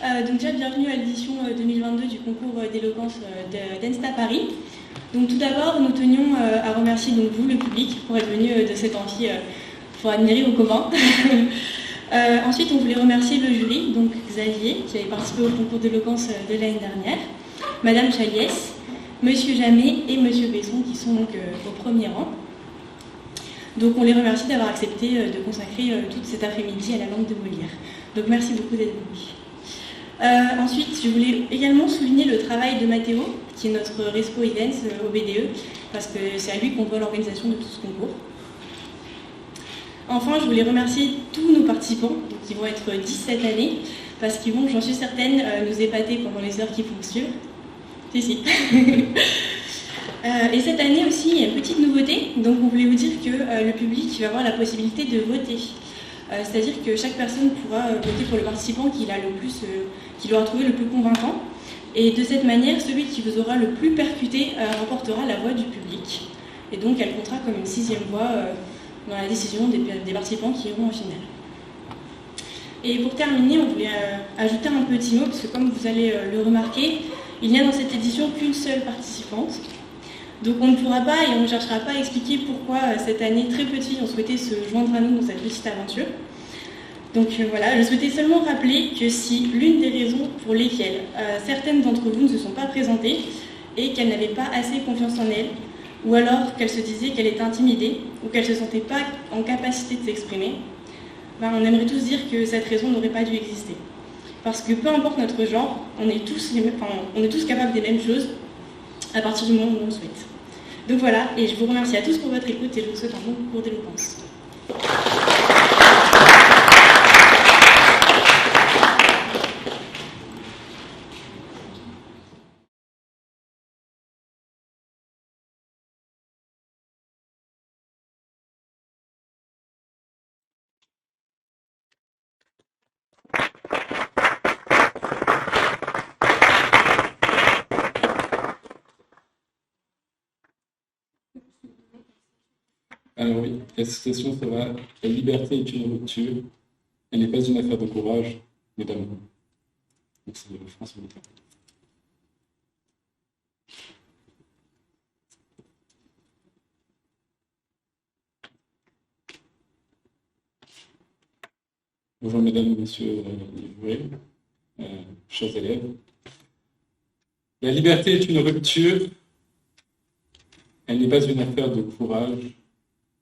Donc déjà, bienvenue à l'édition 2022 du concours d'éloquence d'ENSTA Paris. Donc tout d'abord, nous tenions à remercier donc, vous, le public, pour être venu de cet amphi pour admirer vos communs. Ensuite, on voulait remercier le jury, donc Xavier, qui avait participé au concours d'éloquence de l'année dernière, Madame Chaliès, Monsieur Jamet et Monsieur Besson, qui sont donc au premier rang. Donc on les remercie d'avoir accepté de consacrer tout cet après-midi à la langue de Molière. Donc merci beaucoup d'être venus. Ensuite, je voulais également souligner le travail de Mathéo, qui est notre Respo Events au BDE, parce que c'est à lui qu'on doit l'organisation de tout ce concours. Enfin, je voulais remercier tous nos participants, qui vont être 10 cette année, parce qu'ils vont, j'en suis certaine, nous épater pendant les heures qui vont suivre. Si. Et cette année aussi, il y a une petite nouveauté. Donc, on voulait vous dire que le public va avoir la possibilité de voter. C'est-à-dire que chaque personne pourra voter pour le participant qu'il aura trouvé le plus convaincant. Et de cette manière, celui qui vous aura le plus percuté remportera la voix du public. Et donc, elle comptera comme une 6e voix dans la décision des participants qui iront en finale. Et pour terminer, on voulait ajouter un petit mot, parce que comme vous allez le remarquer, il n'y a dans cette édition qu'une seule participante. Donc on ne pourra pas et on ne cherchera pas à expliquer pourquoi cette année très peu de filles ont souhaité se joindre à nous dans cette petite aventure. Donc voilà, je souhaitais seulement rappeler que si l'une des raisons pour lesquelles certaines d'entre vous ne se sont pas présentées est qu'elles n'avaient pas assez confiance en elles, ou alors qu'elles se disaient qu'elles étaient intimidées, ou qu'elles ne se sentaient pas en capacité de s'exprimer, on aimerait tous dire que cette raison n'aurait pas dû exister. Parce que peu importe notre genre, on est tous capables des mêmes choses, à partir du moment où on le souhaite. Donc voilà, et je vous remercie à tous pour votre écoute et je vous souhaite un bon cours d'éloquence. Alors oui, la citation sera « La liberté est une rupture, elle n'est pas une affaire de courage, mais d'amour ». Donc c'est François Mitterrand. Bonjour mesdames et messieurs les jurés, chers élèves. La liberté est une rupture, elle n'est pas une affaire de courage,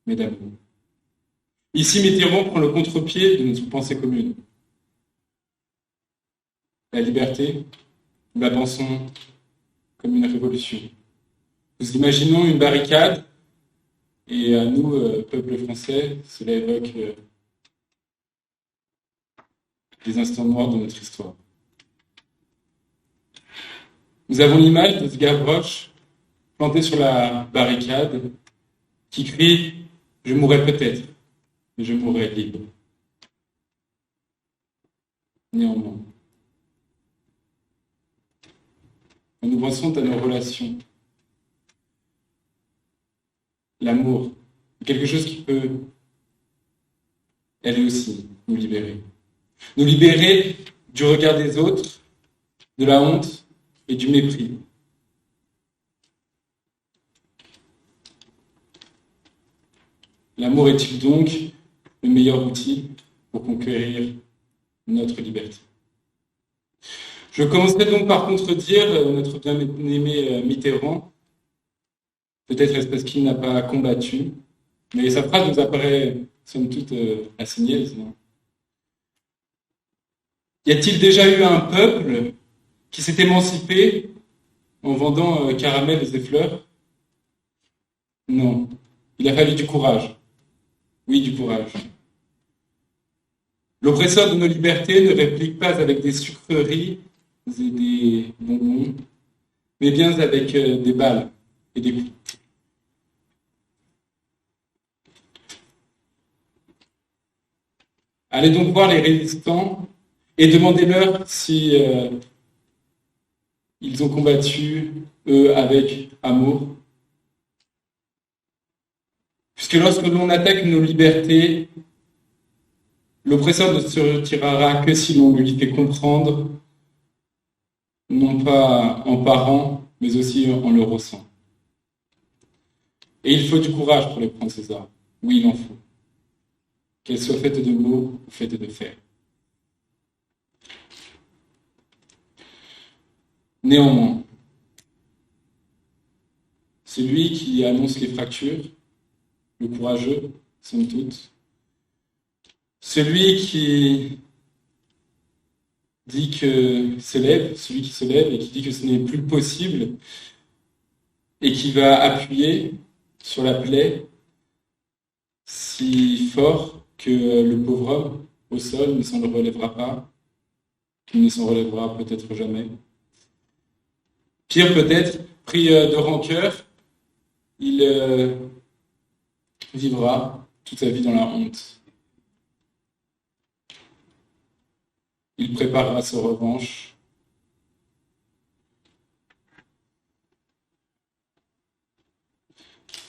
mais d'amour. Ici, Mitterrand prend le contre-pied de notre pensée commune. La liberté, nous la pensons comme une révolution. Nous imaginons une barricade, et à nous, peuple français, cela évoque des instants noirs de notre histoire. Nous avons l'image de ce Gavroche planté sur la barricade qui crie « Je mourrai peut-être, mais je mourrai libre ». Néanmoins, nous pensons à nos relations. L'amour, quelque chose qui peut, elle aussi, nous libérer. Nous libérer du regard des autres, de la honte et du mépris. L'amour est-il donc le meilleur outil pour conquérir notre liberté? Je commencerai donc par contredire notre bien-aimé Mitterrand. Peut-être est-ce parce qu'il n'a pas combattu, mais sa phrase nous apparaît, somme toute, assez niaise. Y a-t-il déjà eu un peuple qui s'est émancipé en vendant caramels et fleurs? Non, il a fallu du courage. Oui, du courage. L'oppresseur de nos libertés ne réplique pas avec des sucreries et des bonbons, mais bien avec des balles et des coups. Allez donc voir les résistants et demandez-leur si ils ont combattu, eux, avec amour. Puisque lorsque l'on attaque nos libertés, l'oppresseur ne se retirera que si l'on lui fait comprendre non pas en parlant, mais aussi en le ressent. Et il faut du courage pour les prendre, ces armes. Oui, il en faut. Qu'elles soient faites de mots ou faites de fer. Néanmoins, celui qui annonce les fractures, le courageux, somme toute, celui qui dit que celui qui se lève et qui dit que ce n'est plus possible et qui va appuyer sur la plaie si fort que le pauvre homme au sol ne s'en relèvera pas, qu'il ne s'en relèvera peut-être jamais. Pire peut-être, pris de rancœur, il vivra toute sa vie dans la honte. Il préparera sa revanche.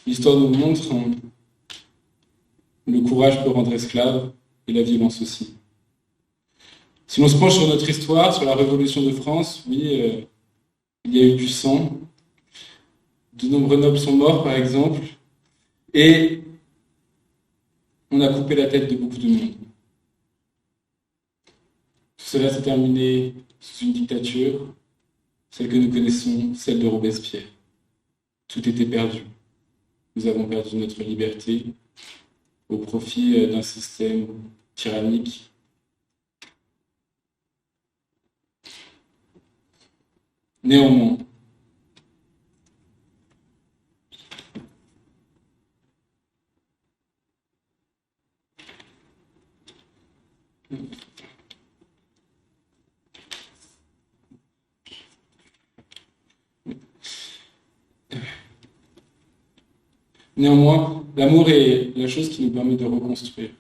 L'histoire nous montre le courage peut rendre esclave et la violence aussi. Si l'on se penche sur notre histoire, sur la Révolution de France, oui, il y a eu du sang. De nombreux nobles sont morts, par exemple. Et on a coupé la tête de beaucoup de monde. Tout cela s'est terminé sous une dictature, celle que nous connaissons, celle de Robespierre. Tout était perdu. Nous avons perdu notre liberté au profit d'un système tyrannique. Néanmoins, l'amour est la chose qui nous permet de reconstruire.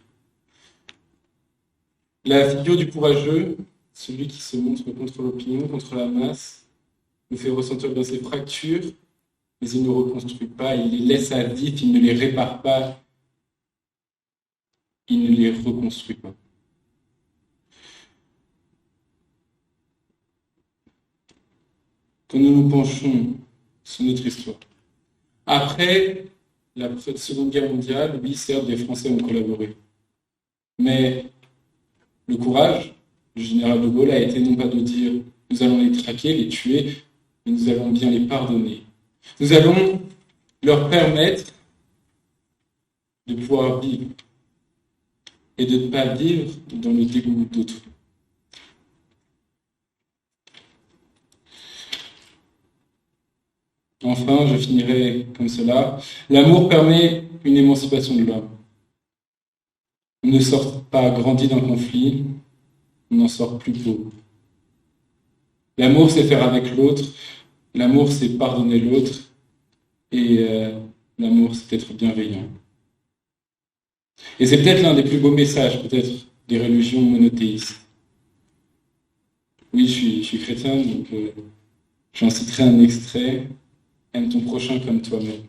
La figure du courageux, celui qui se montre contre l'opinion, contre la masse, nous fait ressentir dans ses fractures, mais il ne reconstruit pas, il les laisse à vif, il ne les répare pas, il ne les reconstruit pas. Quand nous nous penchons sur notre histoire, après la Seconde Guerre mondiale, oui, certes, des Français ont collaboré. Mais le courage du général de Gaulle a été non pas de dire nous allons les traquer, les tuer, mais nous allons bien les pardonner. Nous allons leur permettre de pouvoir vivre et de ne pas vivre dans le dégoût d'autrui. Enfin, je finirai comme cela. L'amour permet une émancipation de l'homme. On ne sort pas grandi d'un conflit, on n'en sort plus pauvre. L'amour, c'est faire avec l'autre. L'amour, c'est pardonner l'autre. Et l'amour, c'est être bienveillant. Et c'est peut-être l'un des plus beaux messages, peut-être, des religions monothéistes. Oui, je suis chrétien, donc j'en citerai un extrait. Aime ton prochain comme toi-même.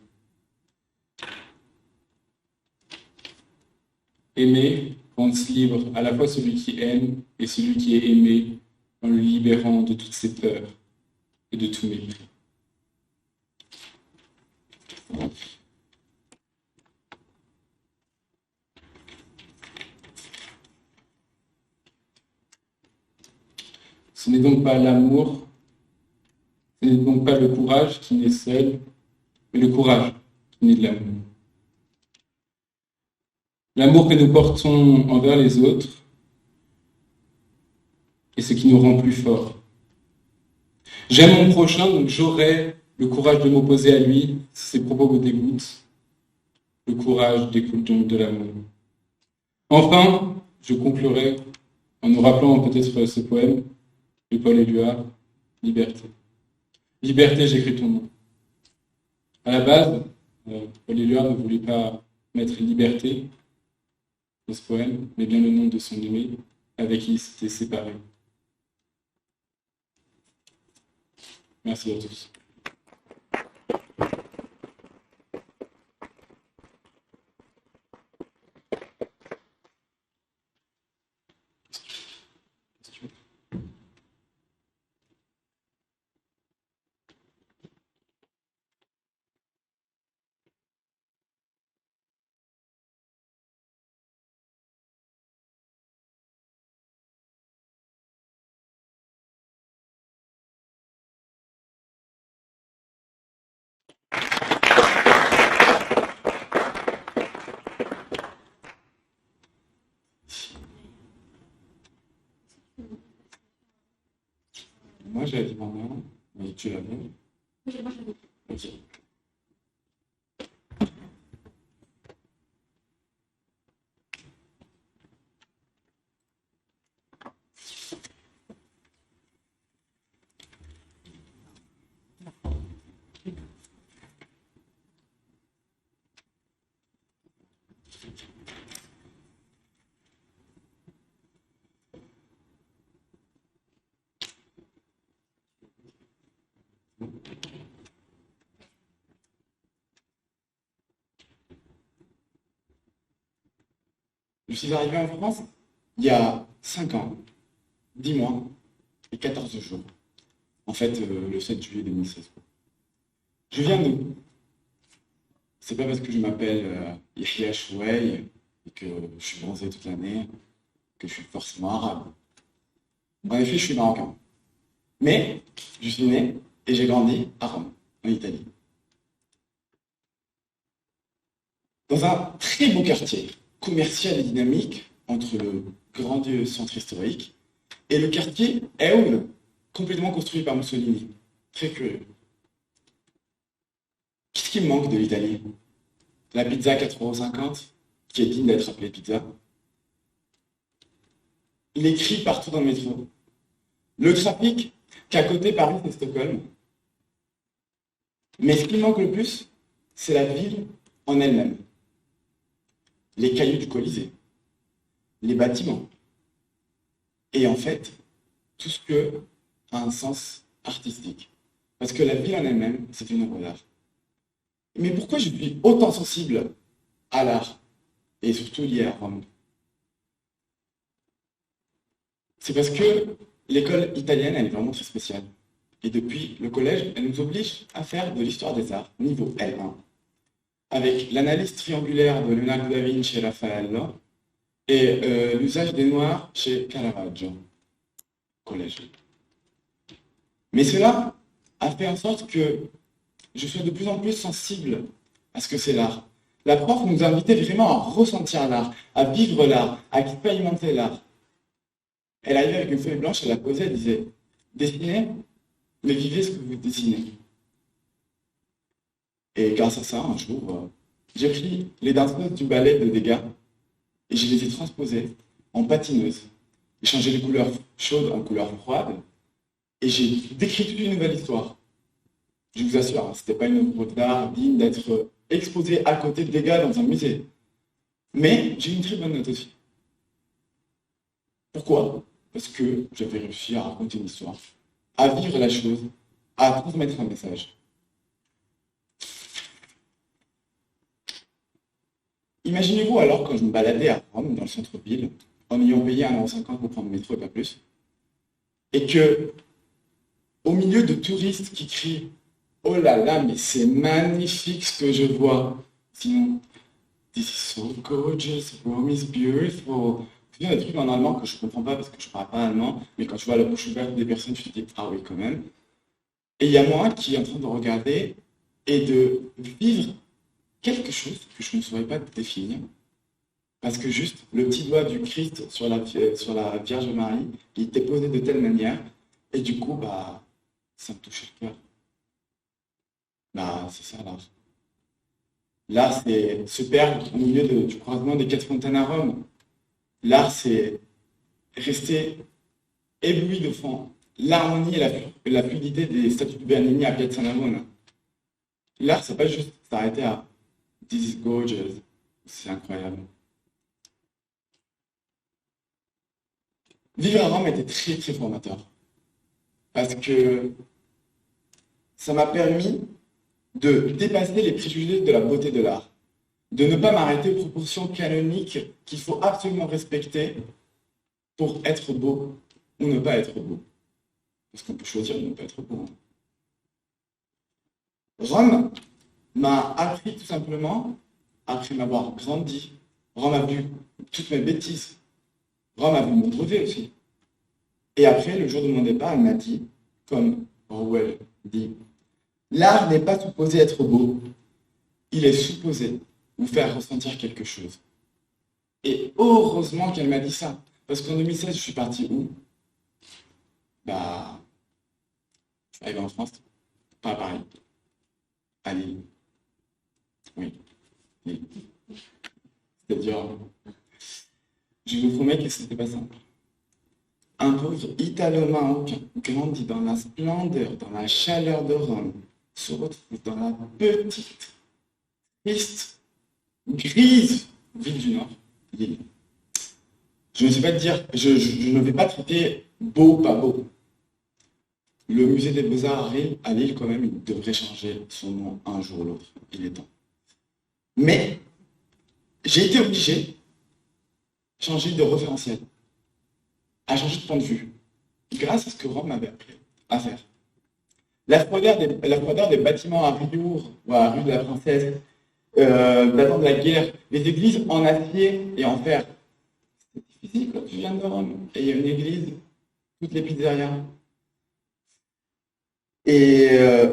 Aimer rend libre à la fois celui qui aime et celui qui est aimé, en le libérant de toutes ses peurs et de tout mépris. Ce n'est donc pas l'amour, ce n'est donc pas le courage qui naît seul, mais le courage qui naît de l'amour. L'amour que nous portons envers les autres est ce qui nous rend plus forts. J'aime mon prochain, donc j'aurai le courage de m'opposer à lui si ses propos me dégoûtent. Le courage découle donc de l'amour. Enfin, je conclurai en nous rappelant peut-être ce poème de Paul Éluard, Liberté. Liberté, j'écris ton nom. À la base, Paul Éluard ne voulait pas mettre liberté dans ce poème, mais bien le nom de son aimé, avec qui il s'était séparé. Merci à tous. Moi, j'avais dit mon nom, mais tu l'as vu. Ok. Je suis arrivé en France il y a 5 ans, 10 mois et 14 jours. En fait, le 7 juillet 2016. Je viens d'où? C'est pas parce que je m'appelle Yahya Chouei et que je suis bronzé toute l'année que je suis forcément arabe. En effet, je suis marocain. Mais je suis né et j'ai grandi à Rome, en Italie. Dans un très beau quartier, commercial et dynamique, entre le grandiose centre historique et le quartier Eul, complètement construit par Mussolini. Très curieux. Qu'est-ce qui me manque de l'Italie? La pizza à 4,50 €, qui est digne d'être appelée pizza. Les cris partout dans le métro. Le trafic, qu'à côté Paris et Stockholm. Mais ce qui me manque le plus, c'est la ville en elle-même. Les cailloux du Colisée, les bâtiments. Et en fait, tout ce que a un sens artistique. Parce que la ville en elle-même, c'est une œuvre d'art. Mais pourquoi je suis autant sensible à l'art, et surtout lié à Rome? C'est parce que l'école italienne, elle est vraiment très spéciale. Et depuis le collège, elle nous oblige à faire de l'histoire des arts, niveau L1, avec l'analyse triangulaire de Leonardo da Vinci et Raffaello, et l'usage des noirs chez Caravaggio, collège. Mais cela a fait en sorte que je sois de plus en plus sensible à ce que c'est l'art. La prof nous invitait vraiment à ressentir l'art, à vivre l'art, à expérimenter l'art. Elle arrivait avec une feuille blanche, elle la posait, elle disait « Dessinez, mais vivez ce que vous dessinez ». Et grâce à ça, un jour, j'ai pris les danseuses du ballet de Degas et je les ai transposées en patineuses. J'ai changé les couleurs chaudes en couleurs froides et j'ai décrit toute une nouvelle histoire. Je vous assure, ce n'était pas une œuvre d'art digne d'être exposée à côté de Degas dans un musée. Mais j'ai eu une très bonne note aussi. Pourquoi? Parce que j'avais réussi à raconter une histoire, à vivre la chose, à transmettre un message. Imaginez-vous alors quand je me baladais à Rome, dans le centre-ville, en ayant payé 1,50 € pour prendre le métro et pas plus, et que, au milieu de touristes qui crient « Oh là là, mais c'est magnifique ce que je vois !» Sinon, « This is so gorgeous, Rome is beautiful !» Il y a des trucs en allemand que je ne comprends pas parce que je ne parle pas allemand, mais quand tu vois la bouche ouverte des personnes, tu te dis « Ah oui, quand même !» Et il y a moi qui est en train de regarder et de vivre quelque chose que je ne saurais pas définir, parce que juste le petit doigt du Christ sur la Vierge Marie, il était posé de telle manière, et du coup, ça me touchait le cœur. C'est ça l'art. L'art, c'est se perdre au milieu du croisement des 4 fontaines à Rome. L'art, c'est rester ébloui devant l'harmonie et la fluidité des statues de Bernini à Piazza Navona. L'art, c'est pas juste s'arrêter à This is gorgeous. C'est incroyable. Vivre à Rome était très très formateur. Parce que ça m'a permis de dépasser les préjugés de la beauté de l'art. De ne pas m'arrêter aux proportions canoniques qu'il faut absolument respecter pour être beau ou ne pas être beau. Parce qu'on peut choisir de ne pas être beau. Rome m'a appris tout simplement, après m'avoir grandi. Rome a vu toutes mes bêtises. Rome a vu mon brevet aussi. Et après, le jour de mon départ, elle m'a dit, comme Orwell dit, l'art n'est pas supposé être beau. Il est supposé vous faire ressentir quelque chose. Et heureusement qu'elle m'a dit ça. Parce qu'en 2016, je suis parti où? arrivé en France, pas à Paris, à Lille. Oui, Lille. C'est-à-dire, je vous promets que c'était pas simple. Un pauvre italo-marocain grandi dans la splendeur, dans la chaleur de Rome, se retrouve dans la petite, triste, grise ville du Nord, Lille. Je ne sais pas te dire, je ne vais pas traiter beau ou pas beau. Le musée des Beaux-Arts à Lille, quand même, il devrait changer son nom un jour ou l'autre. Il est temps. Mais j'ai été obligé de changer de référentiel, à changer de point de vue, grâce à ce que Rome m'avait appris à faire. La froideur des bâtiments à Riour ou à rue de la Princesse, datant de la guerre, les églises en acier et en fer. C'est difficile quand tu viens de Rome et il y a une église, toutes les pizzerias. Et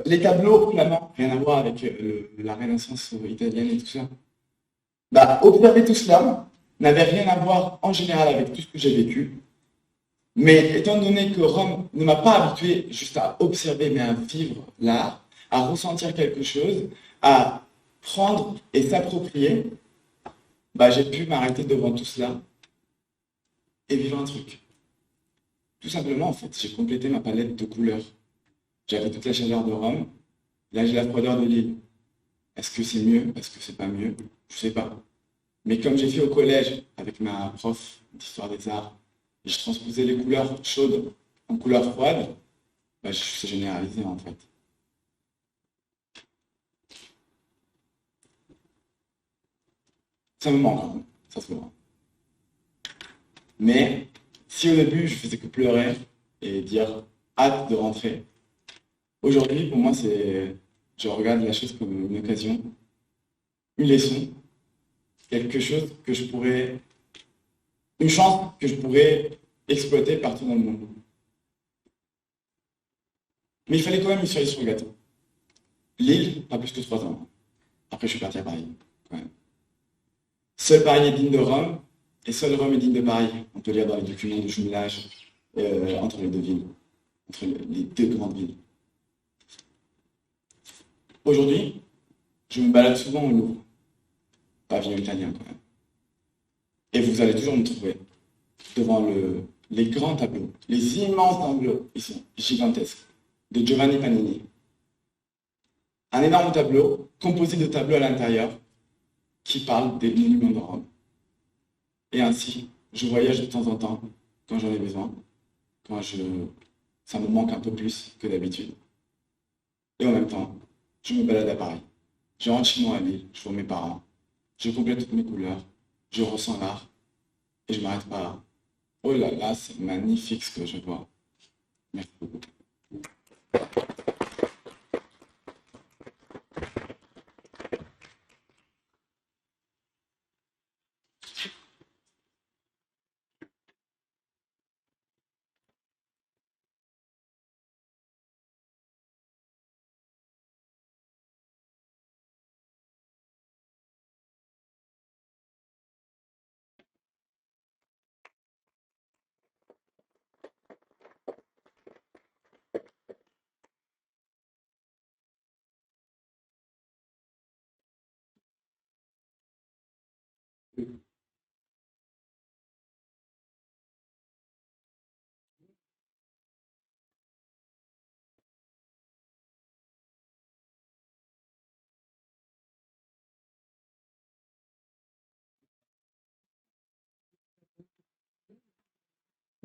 les tableaux flamands, rien à voir avec la Renaissance italienne et tout ça. Bah, observer tout cela n'avait rien à voir en général avec tout ce que j'ai vécu. Mais étant donné que Rome ne m'a pas habitué juste à observer, mais à vivre l'art, à ressentir quelque chose, à prendre et s'approprier, bah, j'ai pu m'arrêter devant tout cela et vivre un truc. Tout simplement, en fait, j'ai complété ma palette de couleurs. J'avais toute la chaleur de Rome, là j'ai la froideur de Lille. Est-ce que c'est mieux? Est-ce que c'est pas mieux? Je sais pas. Mais comme j'ai fait au collège avec ma prof d'histoire des arts, et je transposais les couleurs chaudes en couleurs froides, bah, c'est généralisé en fait. Ça me manque, hein, ça se voit. Mais si au début je faisais que pleurer et dire hâte de rentrer, aujourd'hui pour moi je regarde la chose comme une occasion, une leçon, quelque chose que je pourrais, une chance que je pourrais exploiter partout dans le monde. Mais il fallait quand même une cerise sur le gâteau. Lille, pas plus que 3 ans. Après, je suis parti à Paris, quand même. Seul Paris est digne de Rome, et seul Rome est digne de Paris. On peut lire dans les documents de jumelage entre les deux villes, entre les deux grandes villes. Aujourd'hui, je me balade souvent au Louvre, pavillon italien quand même. Et vous allez toujours me trouver devant les grands tableaux, les immenses tableaux, ils sont gigantesques, de Giovanni Panini. Un énorme tableau, composé de tableaux à l'intérieur, qui parlent des monuments de Rome. Et ainsi, je voyage de temps en temps, quand j'en ai besoin, quand ça me manque un peu plus que d'habitude. Et en même temps, je me balade à Paris. Je rentre chez moi à Lille, je vois mes parents, je complète toutes mes couleurs, je ressens l'art, et je ne m'arrête pas là. Oh là là, c'est magnifique ce que je vois. Merci beaucoup.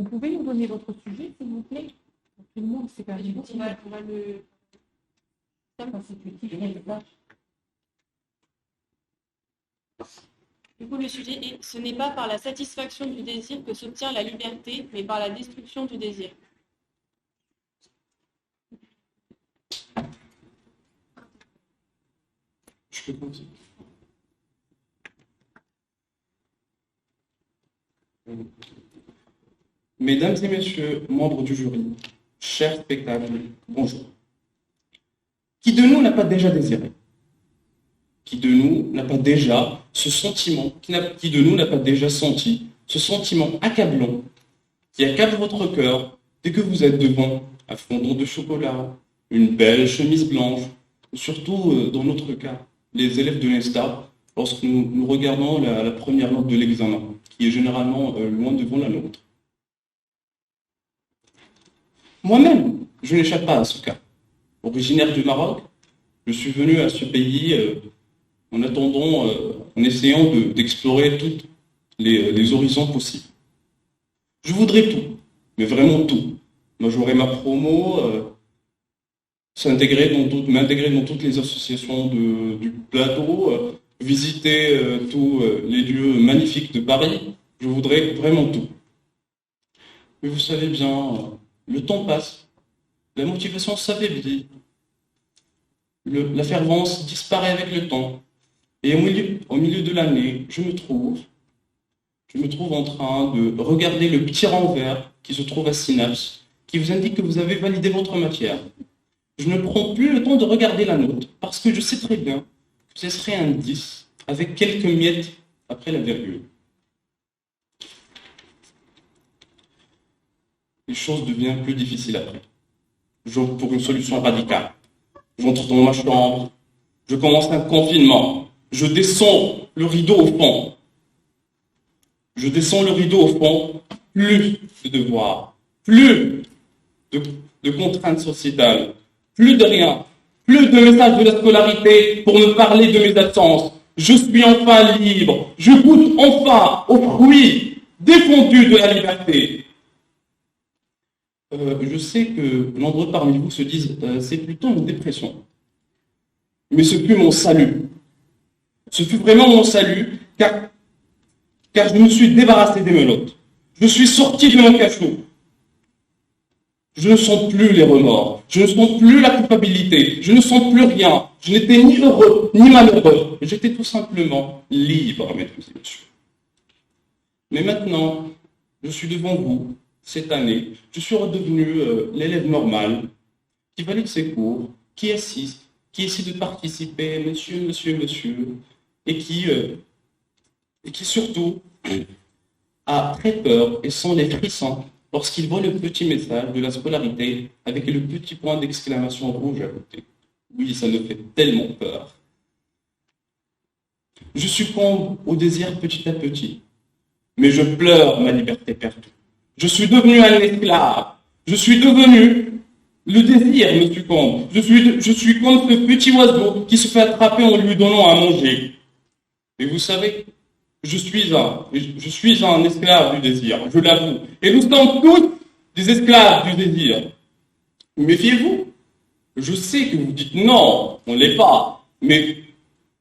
Vous pouvez nous donner votre sujet, s'il vous plaît? Tout le monde, c'est pas utile. On va le... C'est utile. Du coup, le sujet est « Ce n'est pas par la satisfaction du désir que s'obtient la liberté, mais par la destruction du désir. » Je peux continuer. Mesdames et messieurs, membres du jury, chers spectateurs, bonjour. Qui de nous n'a pas déjà désiré? Qui de nous n'a pas déjà ce sentiment, qui de nous n'a pas déjà senti ce sentiment accablant qui accable votre cœur dès que vous êtes devant un fondant de chocolat, une belle chemise blanche, surtout dans notre cas, les élèves de l'INSTA, lorsque nous regardons la première note de l'examen, qui est généralement loin devant la nôtre. Moi-même, je n'échappe pas à ce cas. Originaire du Maroc, je suis venu à ce pays en attendant, en essayant d'explorer tous les horizons possibles. Je voudrais tout, mais vraiment tout. Majorer ma promo, m'intégrer dans toutes les associations du plateau, visiter tous les lieux magnifiques de Paris. Je voudrais vraiment tout. Mais vous savez bien, le temps passe, la motivation s'affaiblit, la fervence disparaît avec le temps. Et au milieu de l'année, je me trouve en train de regarder le petit rang vert qui se trouve à Synapse, qui vous indique que vous avez validé votre matière. Je ne prends plus le temps de regarder la note, parce que je sais très bien que ce serait un 10, avec quelques miettes après la virgule. Les choses deviennent plus difficiles après. J'opte pour une solution radicale. J'entre dans ma chambre, je commence un confinement, je descends le rideau au fond. Je descends le rideau au fond, plus de devoirs, plus de contraintes sociétales, plus de rien, plus de messages de la scolarité pour me parler de mes absences. Je suis enfin libre, je goûte enfin aux fruits défendus de la liberté. Je sais que nombreux parmi vous se disent c'est plutôt une dépression. Mais ce fut mon salut. Ce fut vraiment mon salut, car je me suis débarrassé des menottes. Je suis sorti de mon cachot. Je ne sens plus les remords. Je ne sens plus la culpabilité. Je ne sens plus rien. Je n'étais ni heureux, ni malheureux. J'étais tout simplement libre, mesdames et messieurs. Mais maintenant, je suis devant vous, cette année. Je suis redevenu l'élève normal, qui valide ses cours, qui assiste, qui essaie de participer, monsieur, et qui surtout a très peur et sent les frissons lorsqu'il voit le petit message de la scolarité avec le petit point d'exclamation rouge à côté. Oui, ça me fait tellement peur. Je succombe au désir petit à petit, mais je pleure ma liberté perdue. Je suis devenu un esclave. Je suis devenu... Le désir me succombe. Je suis comme ce petit oiseau qui se fait attraper en lui donnant à manger. Et vous savez, je suis un esclave du désir, je l'avoue. Et nous sommes tous des esclaves du désir. Méfiez-vous. Je sais que vous dites non, on ne l'est pas. Mais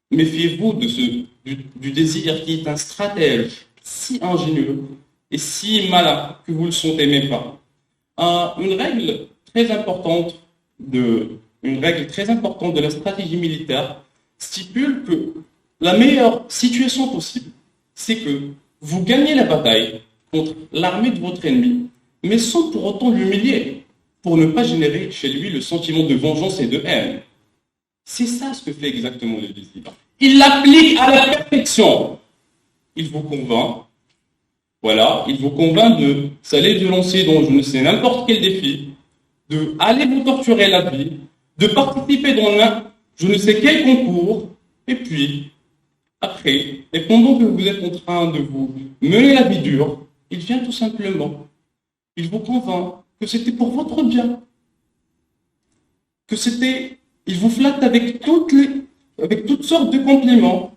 méfiez-vous du désir qui est un stratège si ingénieux et si malin que vous ne le sentez même pas. Une règle très importante de la stratégie militaire stipule que la meilleure situation possible, c'est que vous gagnez la bataille contre l'armée de votre ennemi, mais sans pour autant l'humilier, pour ne pas générer chez lui le sentiment de vengeance et de haine. C'est ça ce que fait exactement le désir. Il l'applique à la perfection. Il vous convainc, il vous convainc de s'aller de lancer dans je ne sais n'importe quel défi, de aller vous torturer la vie, de participer dans je ne sais quel concours, et puis, après, et pendant que vous êtes en train de vous mener la vie dure, il vient tout simplement, il vous convainc que c'était pour votre bien, il vous flatte avec toutes sortes de compliments,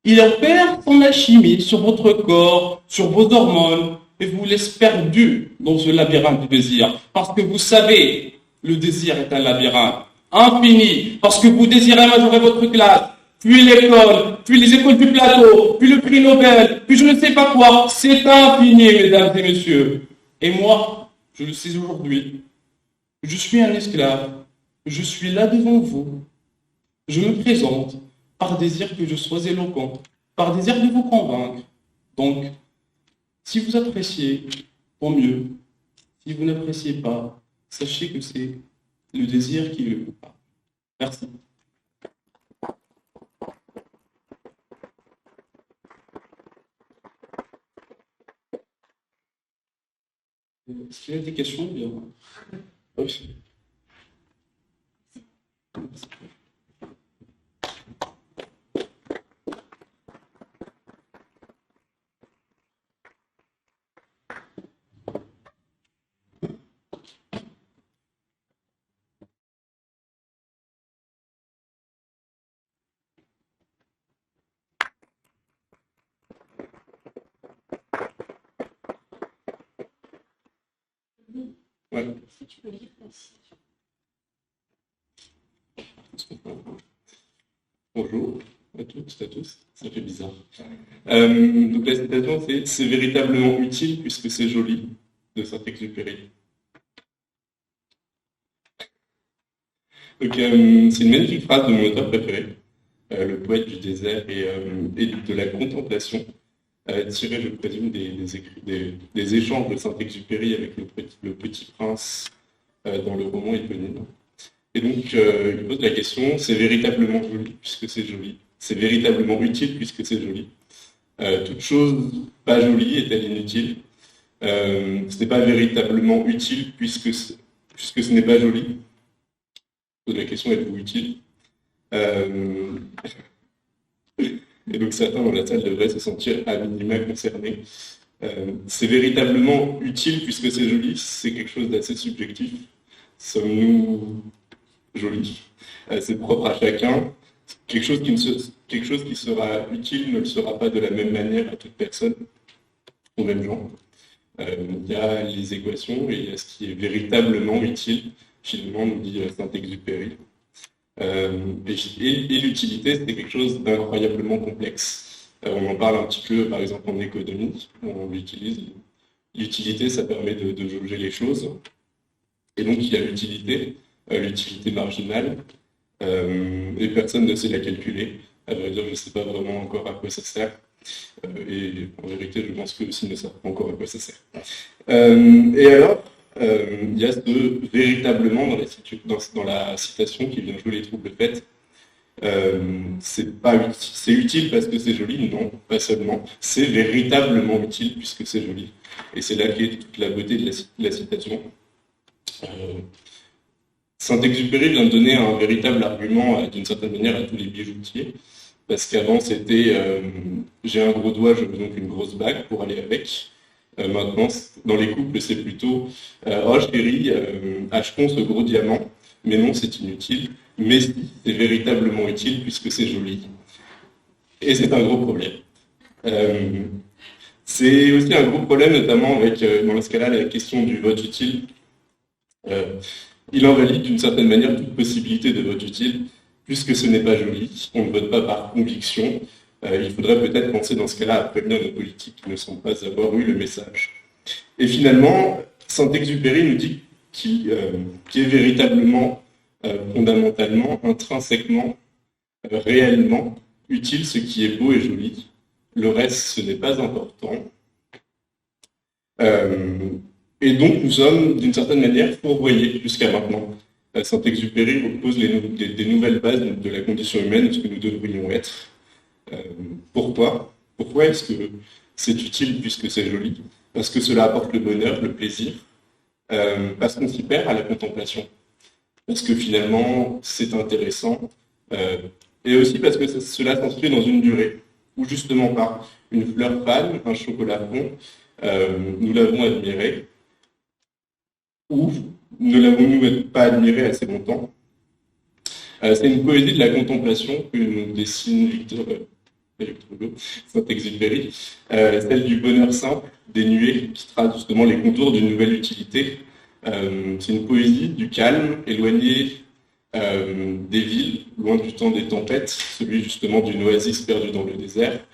il opère son alchimie sur votre corps, sur vos hormones, et vous laisse perdu dans ce labyrinthe du désir. Parce que vous savez, le désir est un labyrinthe infini. Parce que vous désirez majorer votre classe, puis l'école, puis les écoles du plateau, puis le prix Nobel, puis je ne sais pas quoi. C'est infini, mesdames et messieurs. Et moi, je le sais aujourd'hui. Je suis un esclave. Je suis là devant vous. Je me présente par désir que je sois éloquent, par désir de vous convaincre. Donc, si vous appréciez, tant mieux. Si vous n'appréciez pas, sachez que c'est le désir qui le coupe. Merci. Est-ce qu'il y a des questions? Oui. Ouais. Est-ce que tu peux lire la citation? Bonjour à toutes, à tous. Ça fait bizarre. Donc la citation, c'est véritablement utile puisque c'est joli de Saint-Exupéry. Donc c'est une magnifique phrase de mon auteur préféré, le poète du désert et de la contemplation, tiré, je présume, des échanges de Saint-Exupéry avec le petit prince dans le roman éponyme. Et donc, il pose la question, c'est véritablement joli puisque c'est joli. C'est véritablement utile puisque c'est joli. Toute chose pas jolie est-elle inutile? Ce n'est pas véritablement utile puisque ce n'est pas joli. Je pose la question, êtes-vous utile? Et donc certains dans la salle devraient se sentir à minima concernés. C'est véritablement utile puisque c'est joli, c'est quelque chose d'assez subjectif. Sommes-nous jolis? C'est propre à chacun. Quelque chose qui sera utile ne le sera pas de la même manière à toute personne, au même genre. Il y a les équations et il y a ce qui est véritablement utile, finalement, nous dit Saint-Exupéry. Et l'utilité, c'est quelque chose d'incroyablement complexe. On en parle un petit peu, par exemple, en économie, on l'utilise. L'utilité, ça permet de jauger les choses. Et donc, il y a l'utilité marginale, et personne ne sait la calculer. À vrai dire, je ne sais pas vraiment encore à quoi ça sert. Et en vérité, je pense que aussi ne savent pas encore à quoi ça sert. Et alors, il y a ce véritablement dans la citation qui vient jouer les troubles faits. C'est utile parce que c'est joli, non, pas seulement. C'est véritablement utile puisque c'est joli. Et c'est là qu'est toute la beauté de la citation. Saint-Exupéry vient de donner un véritable argument, d'une certaine manière, à tous les bijoutiers. Parce qu'avant, c'était j'ai un gros doigt, je veux donc une grosse bague pour aller avec. Maintenant, dans les couples, c'est plutôt oh chérie, achetons ce gros diamant. Mais non, c'est inutile. Mais si, c'est véritablement utile puisque c'est joli. Et c'est un gros problème. C'est aussi un gros problème, notamment avec, dans ce cas-là, la question du vote utile. Il invalide d'une certaine manière toute possibilité de vote utile, puisque ce n'est pas joli, on ne vote pas par conviction. Il faudrait peut-être penser dans ce cas-là à prévenir nos politiques qui ne semblent pas avoir eu le message. Et finalement, Saint-Exupéry nous dit qui est véritablement, fondamentalement, intrinsèquement, réellement utile, ce qui est beau et joli. Le reste, ce n'est pas important. Et donc, nous sommes, d'une certaine manière, fourvoyés jusqu'à maintenant. Saint-Exupéry repose des nouvelles bases de la condition humaine, de ce que nous devrions être. Pourquoi est-ce que c'est utile puisque c'est joli? Parce que cela apporte le bonheur, le plaisir. Parce qu'on s'y perd à la contemplation. Parce que finalement, c'est intéressant. Et aussi parce que cela s'inscrit dans une durée, où justement par une fleur fan, un chocolat fond, nous l'avons admiré, ou ne l'avons-nous pas admiré assez longtemps. C'est une poésie de la contemplation que nous dessine Victor Hugo, Saint-Exupéry, celle du bonheur simple, dénué, qui trace justement les contours d'une nouvelle utilité. C'est une poésie du calme, éloignée des villes, loin du temps des tempêtes, celui justement d'une oasis perdue dans le désert,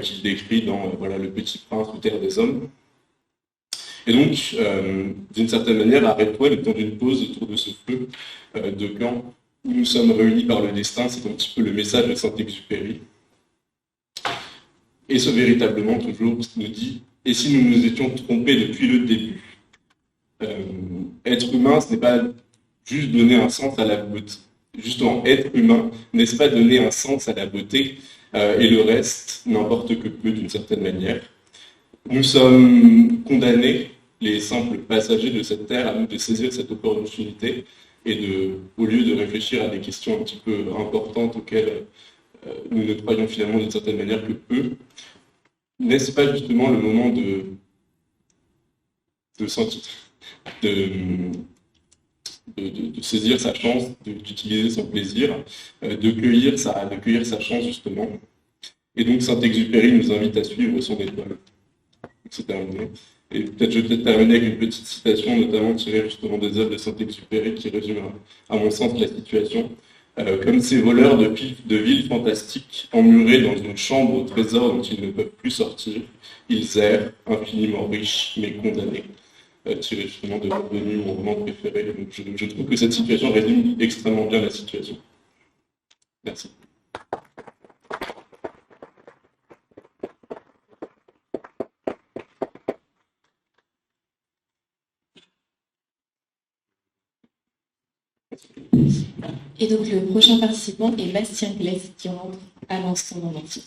qu'il décrit dans Le Petit Prince ou Terre des Hommes. Et donc, d'une certaine manière, arrête-toi le temps d'une pause autour de ce feu de camp où nous sommes réunis par le destin. C'est un petit peu le message de Saint-Exupéry. Et ce véritablement, toujours, nous dit, et si nous nous étions trompés depuis le début? Être humain, ce n'est pas juste donner un sens à la beauté. Justement, être humain, n'est-ce pas donner un sens à la beauté, et le reste n'importe que peu d'une certaine manière. Nous sommes condamnés, les simples passagers de cette terre, à nous de saisir cette opportunité au lieu de réfléchir à des questions un petit peu importantes auxquelles nous ne croyons finalement d'une certaine manière que peu, n'est-ce pas justement le moment de sentir, de, de saisir sa chance, d'utiliser son plaisir, de cueillir sa chance justement. Et donc Saint-Exupéry nous invite à suivre son étoile. C'est terminé. Et peut-être je vais terminer avec une petite citation, notamment tirée justement des œuvres de Saint-Exupéry, qui résume à mon sens la situation. Comme ces voleurs de villes fantastiques, emmurés dans une chambre au trésor dont ils ne peuvent plus sortir, ils errent, infiniment riches, mais condamnés. Tiré justement de Revenu, mon roman préféré. Donc je trouve que cette situation résume extrêmement bien la situation. Merci. Et donc le prochain participant est Bastien Glaise qui rentre à l'instant dans l'entier.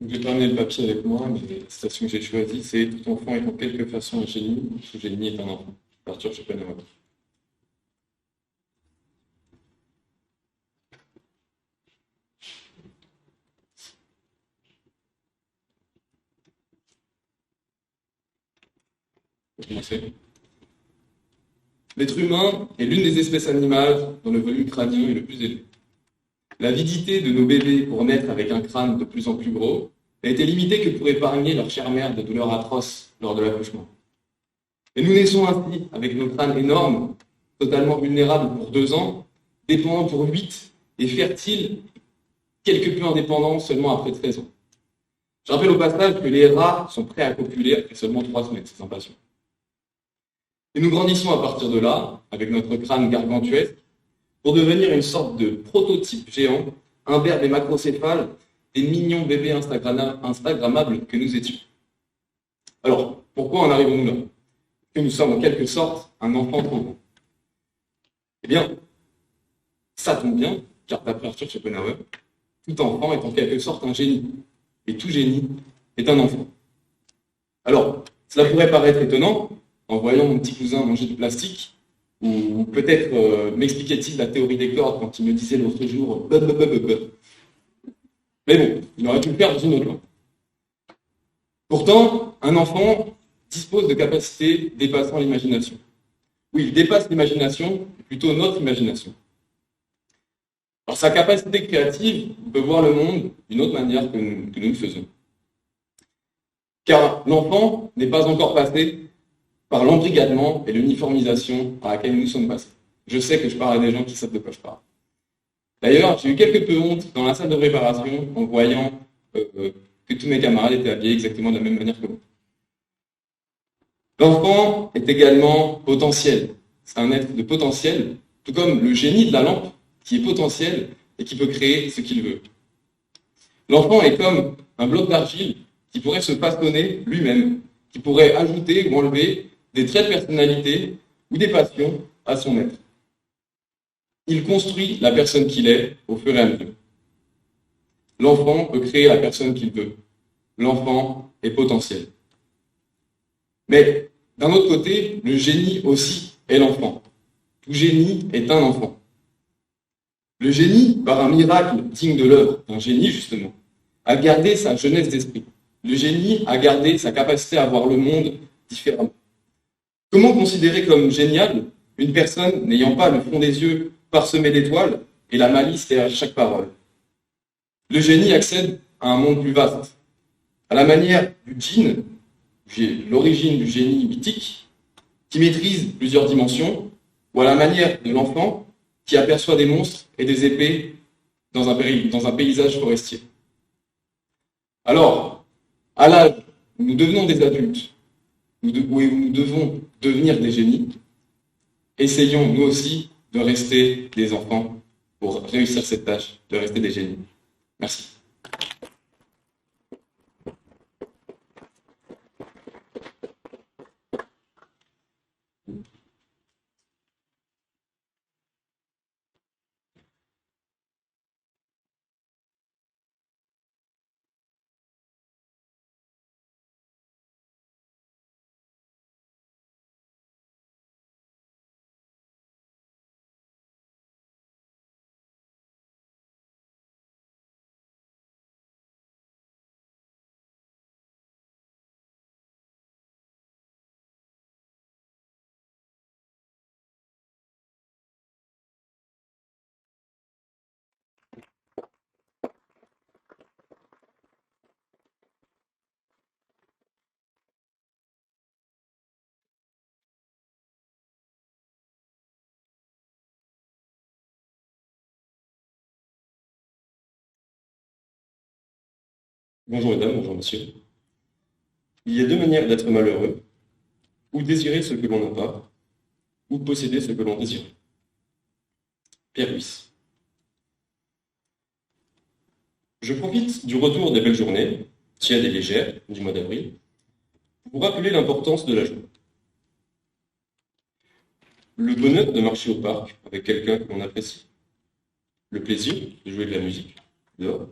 Je vais pas amener le papier avec moi, mais la citation que j'ai choisie, c'est « Tout enfant est en quelque façon un génie, tout génie est un enfant ». Arthur Schopenhauer. L'être humain est l'une des espèces animales dont le volume crânien est le plus élevé. L'avidité de nos bébés pour naître avec un crâne de plus en plus gros n'a été limitée que pour épargner leur chère mère de douleurs atroces lors de l'accouchement. Et nous naissons ainsi avec nos crânes énormes, totalement vulnérables pour 2 ans, dépendants pour 8 et fertiles, quelque peu indépendants seulement après 13 ans. Je rappelle au passage que les rats sont prêts à copuler après seulement 3 semaines, c'est impatient. Et nous grandissons à partir de là, avec notre crâne gargantuesque, pour devenir une sorte de prototype géant, imberbe et macrocéphale, des mignons bébés instagrammables que nous étions. Alors, pourquoi en arrivons-nous là? Que nous sommes en quelque sorte un enfant trop grand. Eh bien, ça tombe bien, car d'après Arthur Schopenhauer, tout enfant est en quelque sorte un génie, et tout génie est un enfant. Alors, cela pourrait paraître étonnant, en voyant mon petit cousin manger du plastique, ou peut-être m'expliquait-il la théorie des cordes quand il me disait l'autre jour mais bon, il aurait pu le faire dans une autre langue. Pourtant, un enfant dispose de capacités dépassant l'imagination. Oui, il dépasse l'imagination, plutôt notre imagination. Alors, sa capacité créative peut voir le monde d'une autre manière que nous le faisons. Car l'enfant n'est pas encore passé par l'embrigadement et l'uniformisation par laquelle nous sommes passés. Je sais que je parle à des gens qui savent de quoi je parle. D'ailleurs, j'ai eu quelque peu honte dans la salle de préparation en voyant que tous mes camarades étaient habillés exactement de la même manière que moi. L'enfant est également potentiel. C'est un être de potentiel, tout comme le génie de la lampe, qui est potentiel et qui peut créer ce qu'il veut. L'enfant est comme un bloc d'argile qui pourrait se façonner lui-même, qui pourrait ajouter ou enlever des traits de personnalité ou des passions à son être. Il construit la personne qu'il est au fur et à mesure. L'enfant peut créer la personne qu'il veut. L'enfant est potentiel. Mais d'un autre côté, le génie aussi est l'enfant. Tout génie est un enfant. Le génie, par un miracle digne de l'œuvre d'un génie justement, a gardé sa jeunesse d'esprit. Le génie a gardé sa capacité à voir le monde différemment. Comment considérer comme génial une personne n'ayant pas le fond des yeux parsemé d'étoiles et la malice derrière chaque parole? Le génie accède à un monde plus vaste. À la manière du djinn, l'origine du génie mythique, qui maîtrise plusieurs dimensions, ou à la manière de l'enfant qui aperçoit des monstres et des épées dans un paysage forestier. Alors, à l'âge où nous devenons des adultes, où nous devons devenir des génies, essayons nous aussi de rester des enfants pour réussir cette tâche, de rester des génies. Merci. Bonjour mesdames, bonjour messieurs. Il y a deux manières d'être malheureux, ou désirer ce que l'on n'a pas, ou posséder ce que l'on désire. Pierre Ruiz. Je profite du retour des belles journées, tièdes et légères, du mois d'avril, pour vous rappeler l'importance de la joie. Le bonheur de marcher au parc avec quelqu'un que l'on apprécie, le plaisir de jouer de la musique dehors,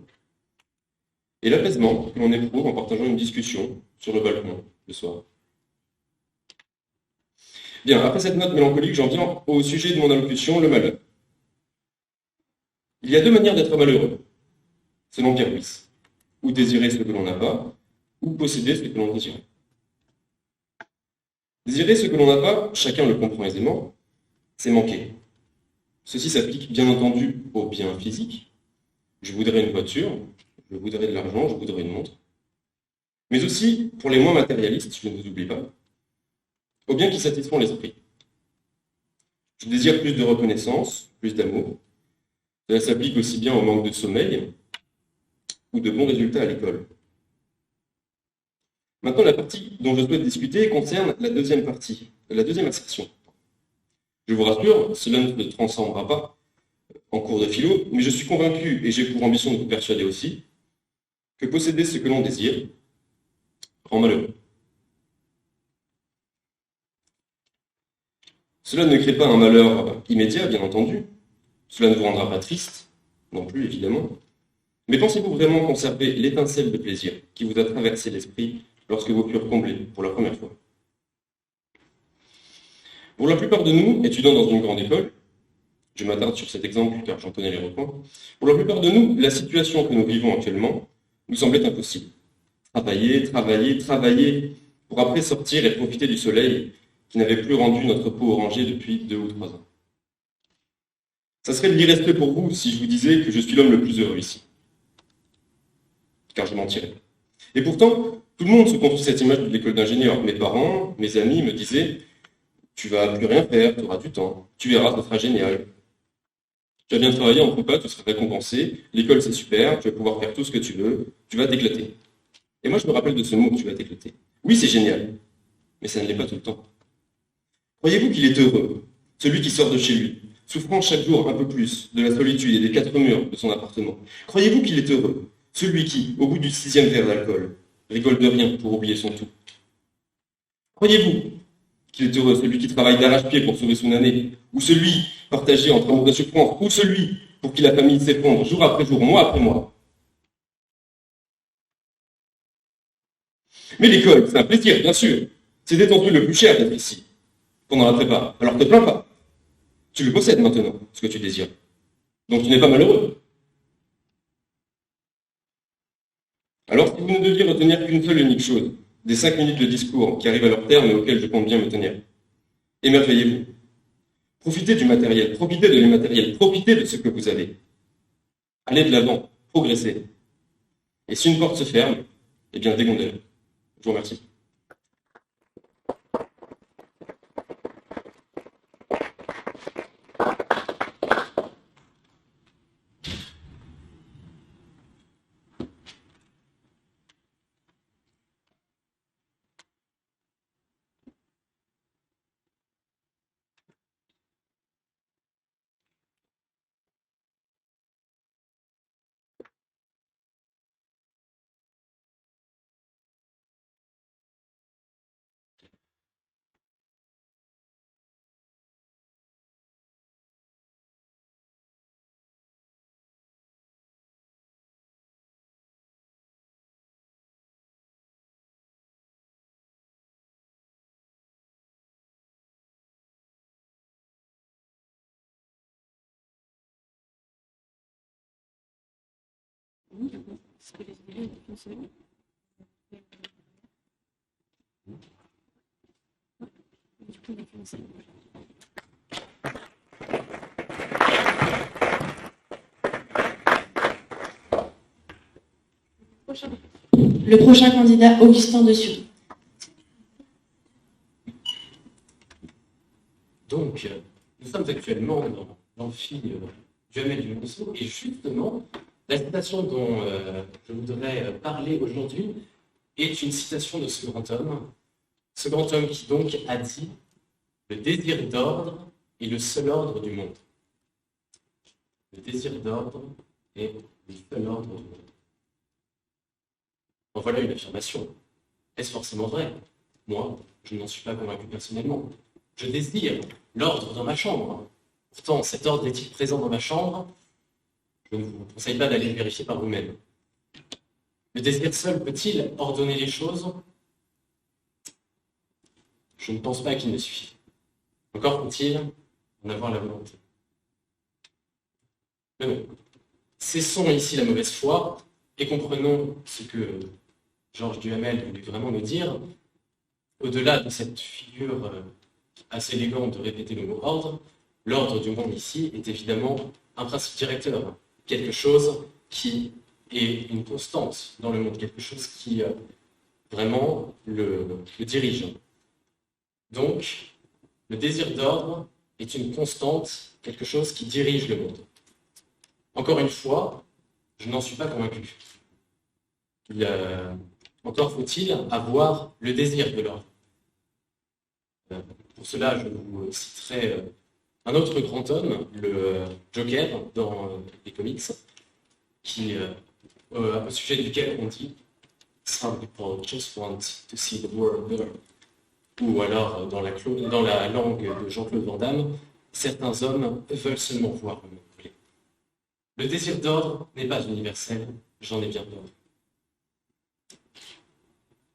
et l'apaisement que l'on éprouve en partageant une discussion sur le balcon le soir. Bien, après cette note mélancolique, j'en viens au sujet de mon allocution, le malheur. Il y a deux manières d'être malheureux, selon Pierre Ruiz, ou désirer ce que l'on n'a pas, ou posséder ce que l'on désire. Désirer ce que l'on n'a pas, chacun le comprend aisément, c'est manquer. Ceci s'applique bien entendu aux biens physiques. Je voudrais une voiture, je voudrais de l'argent, je voudrais une montre. Mais aussi, pour les moins matérialistes, je ne vous oublie pas, aux biens qui satisfont l'esprit. Je désire plus de reconnaissance, plus d'amour. Cela s'applique aussi bien au manque de sommeil ou de bons résultats à l'école. Maintenant, la partie dont je souhaite discuter concerne la deuxième partie, la deuxième assertion. Je vous rassure, cela ne se transcendra pas en cours de philo, mais je suis convaincu, et j'ai pour ambition de vous persuader aussi, que posséder ce que l'on désire rend malheureux. Cela ne crée pas un malheur immédiat, bien entendu. Cela ne vous rendra pas triste, non plus, évidemment. Mais pensez-vous vraiment conserver l'étincelle de plaisir qui vous a traversé l'esprit lorsque vous furent comblés pour la première fois? Pour la plupart de nous, étudiants dans une grande école, je m'attarde sur cet exemple car j'en connais les recoins, pour la plupart de nous, la situation que nous vivons actuellement nous semblait impossible. Travailler, travailler, travailler, pour après sortir et profiter du soleil qui n'avait plus rendu notre peau orangée depuis 2 ou 3 ans. Ça serait de l'irrespect pour vous si je vous disais que je suis l'homme le plus heureux ici. Car je mentirais. Et pourtant, tout le monde se construit cette image de l'école d'ingénieur. Mes parents, mes amis me disaient « Tu vas plus rien faire, tu auras du temps, tu verras, ça sera génial. Tu vas bien travailler en prépa, tu seras récompensé, l'école c'est super, tu vas pouvoir faire tout ce que tu veux, tu vas t'éclater. » Et moi je me rappelle de ce mot « tu vas t'éclater ». Oui, c'est génial, mais ça ne l'est pas tout le temps. Croyez-vous qu'il est heureux, celui qui sort de chez lui, souffrant chaque jour un peu plus de la solitude et des 4 murs de son appartement? Croyez-vous qu'il est heureux, celui qui, au bout du 6e verre d'alcool, rigole de rien pour oublier son tout? Croyez-vous qu'il est heureux, celui qui travaille d'arrache-pied pour sauver son année, ou celui partagé entre amour et souffrance, ou celui pour qui la famille s'effondre jour après jour, mois après mois? Mais l'école, c'est un plaisir, bien sûr. C'est détendu le plus cher d'être ici, pendant la prépa. Alors te plains pas. Tu le possèdes maintenant, ce que tu désires. Donc tu n'es pas malheureux. Alors si vous ne deviez retenir qu'une seule unique chose, des 5 minutes de discours qui arrivent à leur terme et auxquels je compte bien me tenir, émerveillez-vous. Profitez du matériel, profitez de l'immatériel, profitez de ce que vous avez. Allez de l'avant, progressez. Et si une porte se ferme, eh bien dégondez-la. Je vous remercie. Le prochain candidat, Augustin Dessus. Donc, nous sommes actuellement dans l'amphi Duhamel du Monceau, et justement, La citation dont je voudrais parler aujourd'hui est une citation de ce grand homme qui donc a dit « Le désir d'ordre est le seul ordre du monde ». Le désir d'ordre est le seul ordre du monde. En voilà une affirmation. Est-ce forcément vrai? Moi, je n'en suis pas convaincu personnellement. Je désire l'ordre dans ma chambre. Pourtant, cet ordre est-il présent dans ma chambre? Je ne vous conseille pas d'aller le vérifier par vous-même. Le désir seul peut-il ordonner les choses? Je ne pense pas qu'il ne suffise. Encore faut-il en avoir la volonté. Mais bon, cessons ici la mauvaise foi et comprenons ce que Georges Duhamel voulait vraiment nous dire. Au-delà de cette figure assez élégante de répéter le mot ordre, l'ordre du monde ici est évidemment un principe directeur, quelque chose qui est une constante dans le monde, quelque chose qui vraiment le dirige. Donc, le désir d'ordre est une constante, quelque chose qui dirige le monde. Encore une fois, je n'en suis pas convaincu. Encore faut-il avoir le désir de l'ordre. Pour cela, je vous citerai un autre grand homme, le Joker, dans les comics, au sujet duquel on dit « Some people just want to see the world burn ». Ou alors, dans la langue de Jean-Claude Van Damme, certains hommes veulent seulement voir le monde brûler. Le désir d'ordre n'est pas universel, j'en ai bien peur.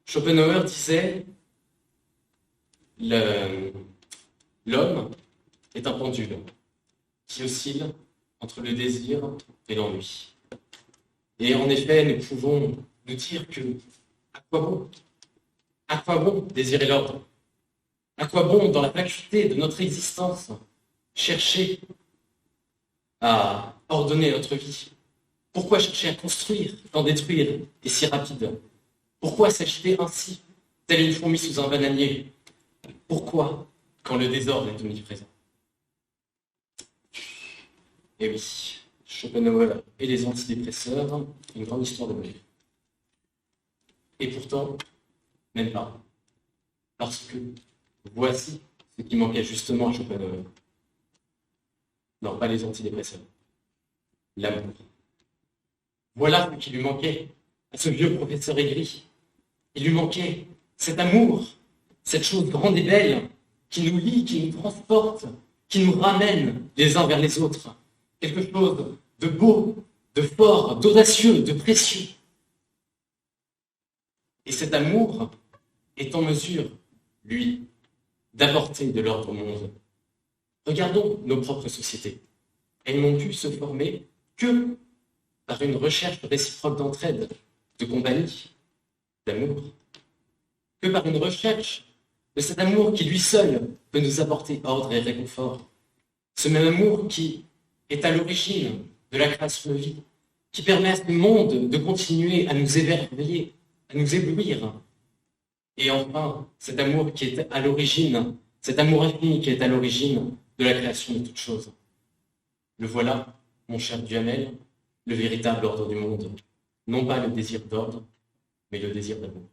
Schopenhauer disait l'homme est un pendule qui oscille entre le désir et l'ennui. Et en effet, nous pouvons nous dire que à quoi bon désirer l'ordre? À quoi bon, dans la faculté de notre existence, chercher à ordonner notre vie? Pourquoi chercher à construire quand détruire est si rapide? Pourquoi s'agiter ainsi, telle une fourmi sous un bananier? Pourquoi, quand le désordre est omniprésent? Et oui, Schopenhauer et les antidépresseurs, une grande histoire de vie. Et pourtant, même pas. Parce que voici ce qui manquait justement à Schopenhauer. Non, pas les antidépresseurs. L'amour. Voilà ce qui lui manquait à ce vieux professeur aigri. Il lui manquait cet amour, cette chose grande et belle qui nous lie, qui nous transporte, qui nous ramène les uns vers les autres. Quelque chose de beau, de fort, d'audacieux, de précieux. Et cet amour est en mesure, lui, d'apporter de l'ordre au monde. Regardons nos propres sociétés. Elles n'ont pu se former que par une recherche réciproque d'entraide, de compagnie, d'amour. Que par une recherche de cet amour qui lui seul peut nous apporter ordre et réconfort. Ce même amour qui est à l'origine de la création de vie, qui permet à ce monde de continuer à nous émerveiller, à nous éblouir. Et enfin, cet amour qui est à l'origine, cet amour infini qui est à l'origine de la création de toutes choses. Le voilà, mon cher Duhamel, le véritable ordre du monde. Non pas le désir d'ordre, mais le désir d'amour.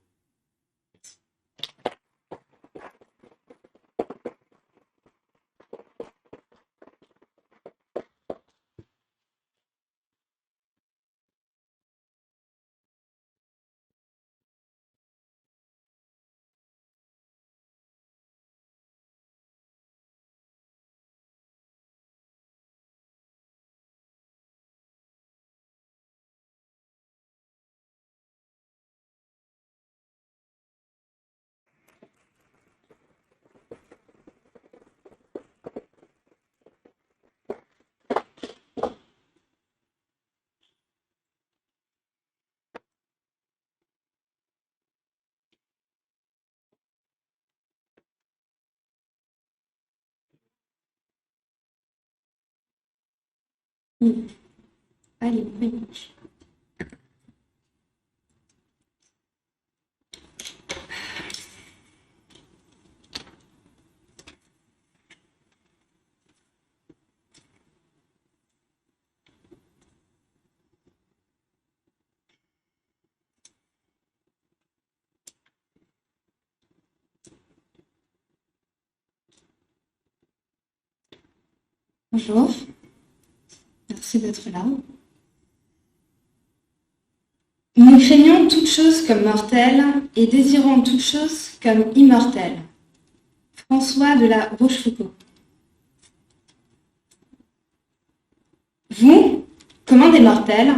Merci. Allez, oui. Bonjour. Merci d'être là. Nous craignons toute chose comme mortelle et désirons toute chose comme immortelle. François de la Rochefoucauld. Vous, commun des mortels,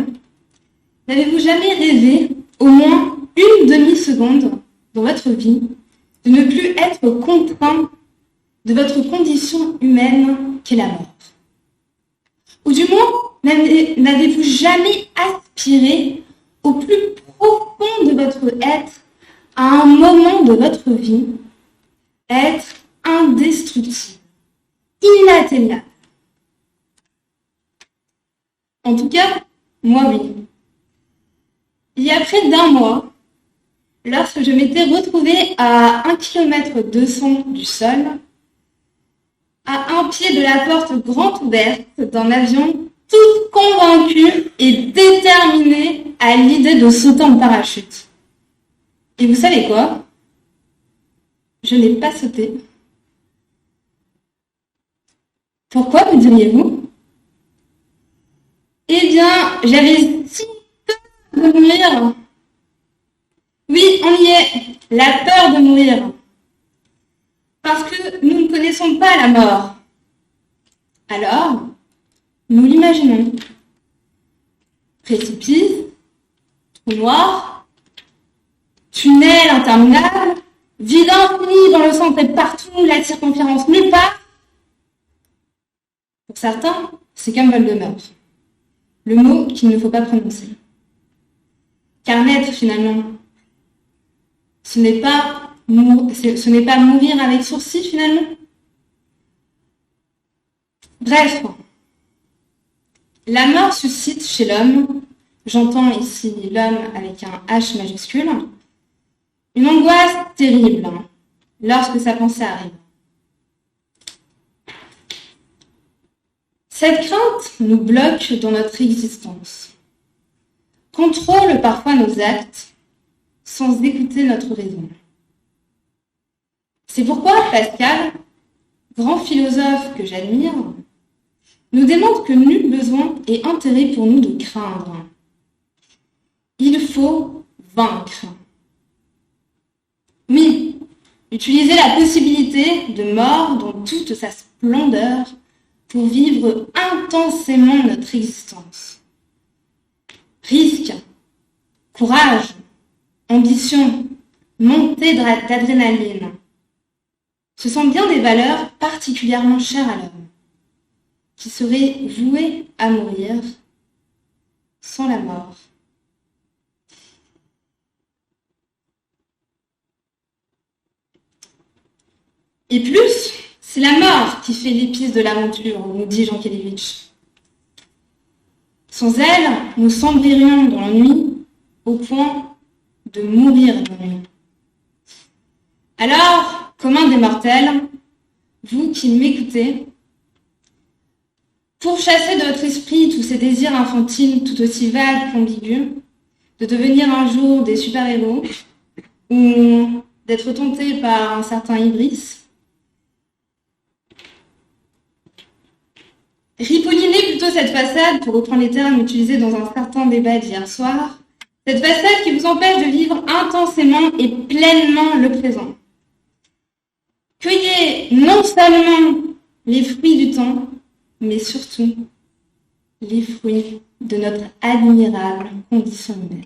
n'avez-vous jamais rêvé, au moins une demi-seconde dans votre vie, de ne plus être contraint de votre condition humaine qu'est la mort? Ou du moins, n'avez-vous jamais aspiré au plus profond de votre être à un moment de votre vie, être indestructible, inatteignable? En tout cas, moi oui. Il y a près d'un mois, lorsque je m'étais retrouvée à 1,2 km du sol, à un pied de la porte grande ouverte d'un avion, toute convaincue et déterminée à l'idée de sauter en parachute. Et vous savez quoi? Je n'ai pas sauté. Pourquoi, me diriez-vous? Eh bien, j'avais si peur de mourir. Oui, on y est, la peur de mourir. Parce que nous ne connaissons pas la mort. Alors, nous l'imaginons. Précipice, trou noir, tunnel interminable, vide infini dans le centre et partout, la circonférence nulle part. Pour certains, c'est comme Voldemort. Le mot qu'il ne faut pas prononcer. Car naître, finalement, ce n'est pas mourir avec sourcils, finalement. Bref, la mort suscite chez l'homme, j'entends ici l'homme avec un H majuscule, une angoisse terrible lorsque sa pensée arrive. Cette crainte nous bloque dans notre existence, contrôle parfois nos actes sans écouter notre raison. C'est pourquoi Pascal, grand philosophe que j'admire, nous démontre que nul besoin et intérêt pour nous de craindre. Il faut vaincre. Oui, utiliser la possibilité de mort dans toute sa splendeur pour vivre intensément notre existence. Risque, courage, ambition, montée d'adrénaline. Ce sont bien des valeurs particulièrement chères à l'homme, qui seraient vouées à mourir sans la mort. Et plus, c'est la mort qui fait l'épice de l'aventure, nous dit Jean Kelevitch. Sans elle, nous sombririons dans l'ennui au point de mourir d'ennui. Alors, commun des mortels, vous qui m'écoutez, pour chasser de votre esprit tous ces désirs infantiles tout aussi vagues qu'ambigus, de devenir un jour des super-héros, ou d'être tenté par un certain Ibris, ripollinez plutôt cette façade, pour reprendre les termes utilisés dans un certain débat d'hier soir, cette façade qui vous empêche de vivre intensément et pleinement le présent. Cueillez non seulement les fruits du temps, mais surtout les fruits de notre admirable condition humaine.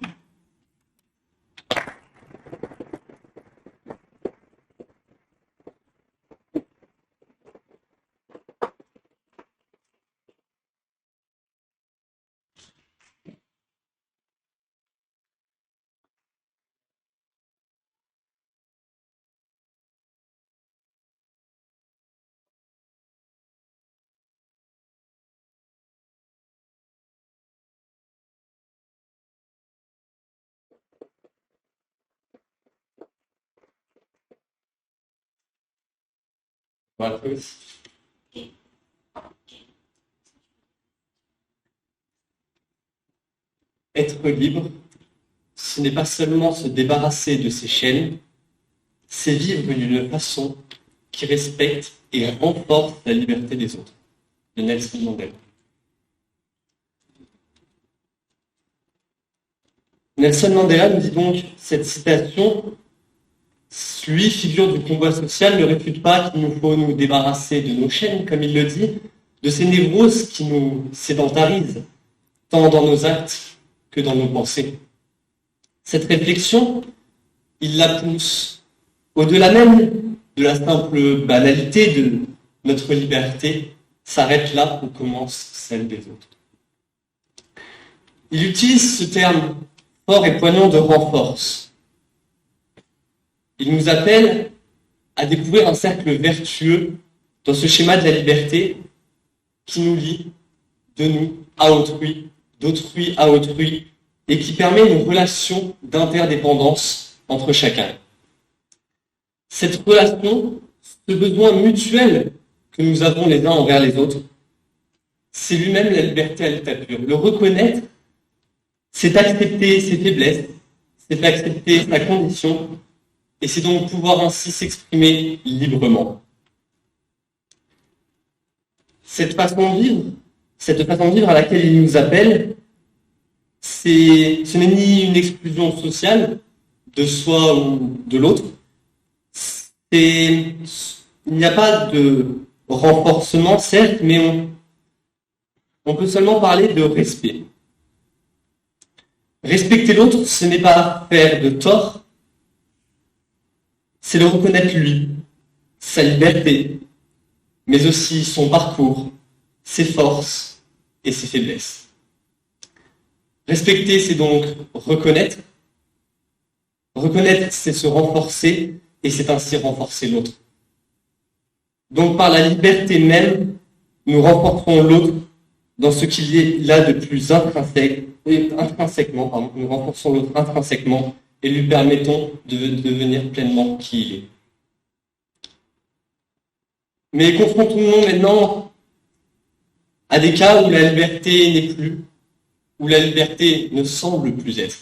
Voilà. Être libre, ce n'est pas seulement se débarrasser de ses chaînes, c'est vivre d'une façon qui respecte et renforce la liberté des autres. de Nelson Mandela. Nelson Mandela nous dit donc cette citation: lui, figure du combat social, ne réfute pas qu'il nous faut nous débarrasser de nos chaînes, comme il le dit, de ces névroses qui nous sédentarisent, tant dans nos actes que dans nos pensées. Cette réflexion, il la pousse au-delà même de la simple banalité de notre liberté, s'arrête là où commence celle des autres. Il utilise ce terme fort et poignant de renforce. Il nous appelle à découvrir un cercle vertueux dans ce schéma de la liberté qui nous lie de nous à autrui, d'autrui à autrui, et qui permet une relation d'interdépendance entre chacun. Cette relation, ce besoin mutuel que nous avons les uns envers les autres, c'est lui-même la liberté à l'état pur. Le reconnaître, c'est accepter ses faiblesses, c'est accepter sa condition, et c'est donc pouvoir ainsi s'exprimer librement. Cette façon de vivre à laquelle il nous appelle, ce n'est ni une exclusion sociale de soi ou de l'autre. Il n'y a pas de renforcement, certes, mais on peut seulement parler de respect. Respecter l'autre, ce n'est pas faire de tort, c'est le reconnaître lui, sa liberté, mais aussi son parcours, ses forces et ses faiblesses. Respecter, c'est donc reconnaître. Reconnaître, c'est se renforcer, et c'est ainsi renforcer l'autre. Donc par la liberté même, nous renforçons l'autre dans ce qu'il est là de plus intrinsèquement, nous renforçons l'autre intrinsèquement et lui permettons de devenir pleinement qui il est. Mais confrontons-nous maintenant à des cas où la liberté n'est plus, où la liberté ne semble plus être.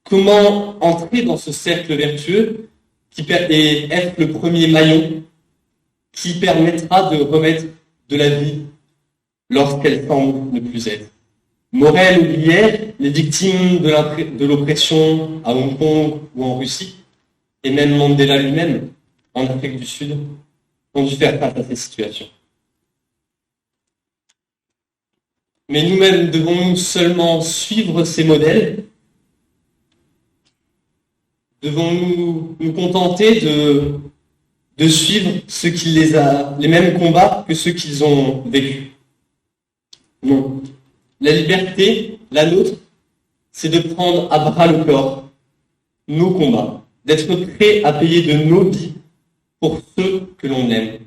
Comment entrer dans ce cercle vertueux et être le premier maillon qui permettra de remettre de la vie lorsqu'elle semble ne plus être. Morel ou Brière, les victimes de l'oppression à Hong Kong ou en Russie, et même Mandela lui-même, en Afrique du Sud, ont dû faire face à ces situations. Mais nous-mêmes devons-nous seulement suivre ces modèles? Devons-nous nous contenter de suivre ceux qui les mêmes combats que ceux qu'ils ont vécus? Non. La liberté, la nôtre, c'est de prendre à bras le corps nos combats, d'être prêt à payer de nos vies pour ceux que l'on aime,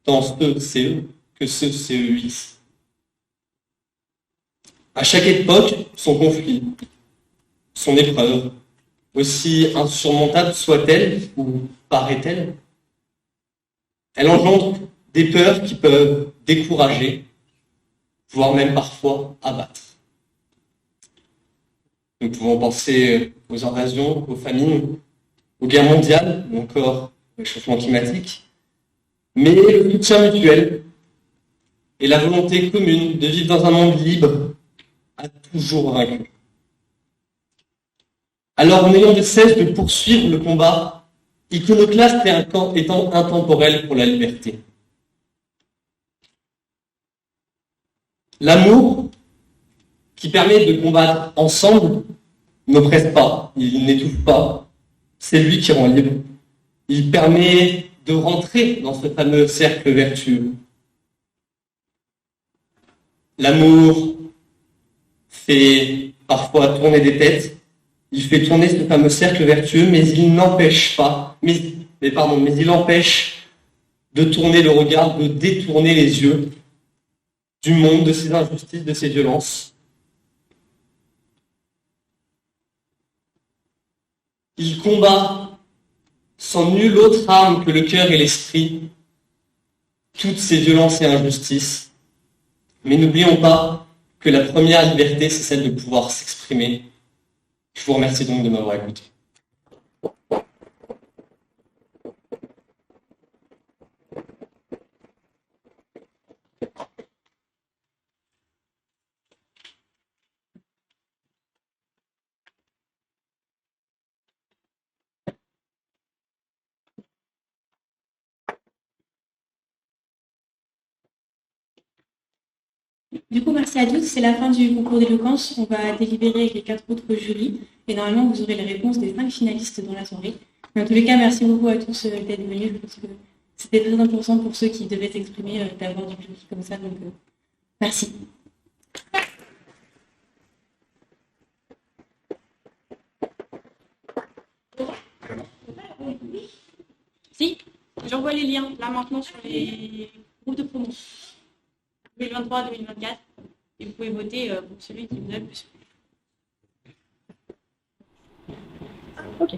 tant ceux CE que ceux CEX. À chaque époque, son conflit, son épreuve, aussi insurmontable soit-elle ou paraît-elle, elle engendre des peurs qui peuvent décourager, voire même parfois abattre. Nous pouvons penser aux invasions, aux famines, aux guerres mondiales, ou encore au réchauffement climatique, mais le soutien mutuel et la volonté commune de vivre dans un monde libre a toujours vaincu. Alors, n'ayons de cesse de poursuivre le combat iconoclaste et étant intemporel pour la liberté. L'amour, qui permet de combattre ensemble, n'oppresse pas, il n'étouffe pas, c'est lui qui rend libre. Il permet de rentrer dans ce fameux cercle vertueux. L'amour fait parfois tourner des têtes, il fait tourner ce fameux cercle vertueux, mais il n'empêche pas, mais il empêche de tourner le regard, de détourner les yeux du monde, de ses injustices, de ses violences. Il combat sans nulle autre arme que le cœur et l'esprit toutes ces violences et injustices. Mais n'oublions pas que la première liberté, c'est celle de pouvoir s'exprimer. Je vous remercie donc de m'avoir écouté. Du coup, merci à tous. C'est la fin du concours d'éloquence. On va délibérer avec les 4 autres jurys. Et normalement, vous aurez les réponses des 5 finalistes dans la soirée. Mais en tous les cas, merci beaucoup à tous d'être venus. Je pense que c'était très important pour ceux qui devaient s'exprimer d'avoir du public comme ça. Donc, merci. Si, j'envoie les liens là maintenant sur les groupes de promo 2023-2024 et vous pouvez voter pour celui qui vous a le plus plu. Ok.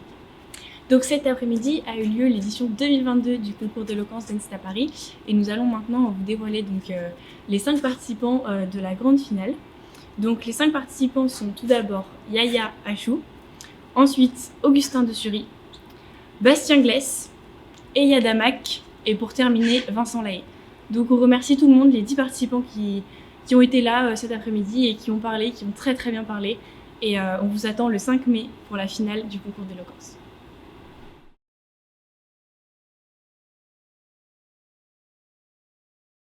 Donc cet après-midi a eu lieu l'édition 2022 du concours d'éloquence d'ENST à Paris et nous allons maintenant vous dévoiler donc, les 5 participants de la grande finale. Donc les 5 participants sont tout d'abord Yaya Achou, ensuite Augustin de Sury, Bastien Glès, Eya Damak et pour terminer Vincent Lahaye. Donc on remercie tout le monde, les 10 participants qui ont été là cet après-midi et qui ont parlé, qui ont très très bien parlé. Et on vous attend le 5 mai pour la finale du concours d'éloquence.